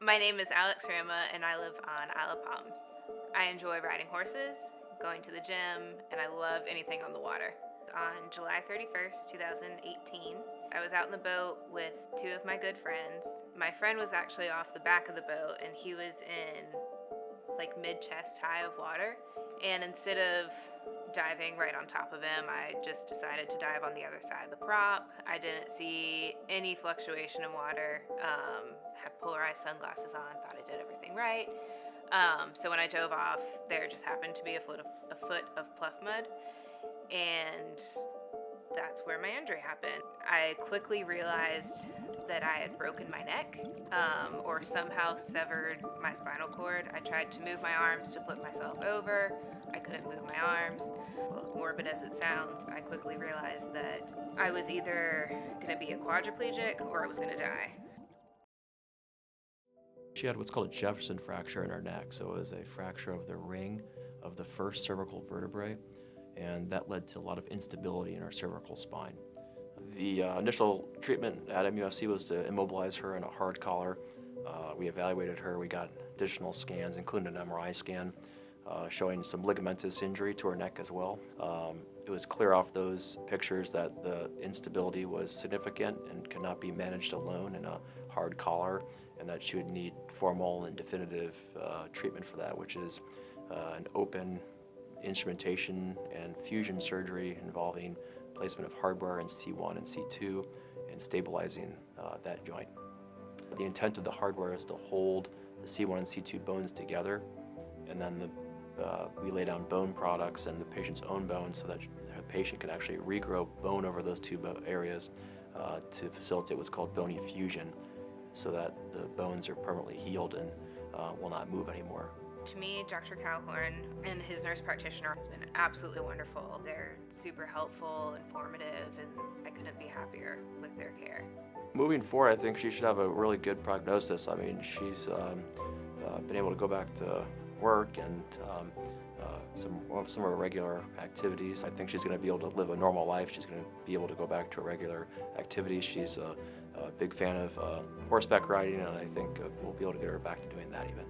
My name is Rama, and I live on Isle of Palms. I enjoy riding horses, going to the gym, and I love anything on the water. On July 31st, 2018, I was out in the boat with two of my good friends. My friend was actually off the back of the boat, and he was in like mid-chest high of water. And instead of diving right on top of him, I just decided to dive on the other side of the prop. I didn't see any fluctuation in water. Had polarized sunglasses on, thought I did everything right. So when I dove off, there just happened to be a foot of pluff mud, and that's where my injury happened. I quickly realized that I had broken my neck or somehow severed my spinal cord. I tried to move my arms to flip myself over. I couldn't move my arms. Well, as morbid as it sounds, I quickly realized that I was either going to be a quadriplegic or I was going to die. She had what's called a Jefferson fracture in her neck, so it was a fracture of the ring of the first cervical vertebrae, and that led to a lot of instability in her cervical spine. The initial treatment at MUSC was to immobilize her in a hard collar. We evaluated her, we got additional scans, including an MRI scan, showing some ligamentous injury to her neck as well. It was clear off those pictures that the instability was significant and could not be managed alone in a hard collar, and that she would need formal and definitive treatment for that, which is an open instrumentation and fusion surgery involving placement of hardware in C1 and C2 and stabilizing that joint. The intent of the hardware is to hold the C1 and C2 bones together, and then we lay down bone products and the patient's own bones so that the patient can actually regrow bone over those two areas to facilitate what's called bony fusion, so that the bones are permanently healed and will not move anymore. To me, Dr. Kalhorn and his nurse practitioner has been absolutely wonderful. They're super helpful, informative, and I couldn't be happier with their care. Moving forward, I think she should have a really good prognosis. I mean, she's been able to go back to work and some of her regular activities. I think she's going to be able to live a normal life. She's going to be able to go back to her regular activities. She's a big fan of horseback riding, and I think we'll be able to get her back to doing that even.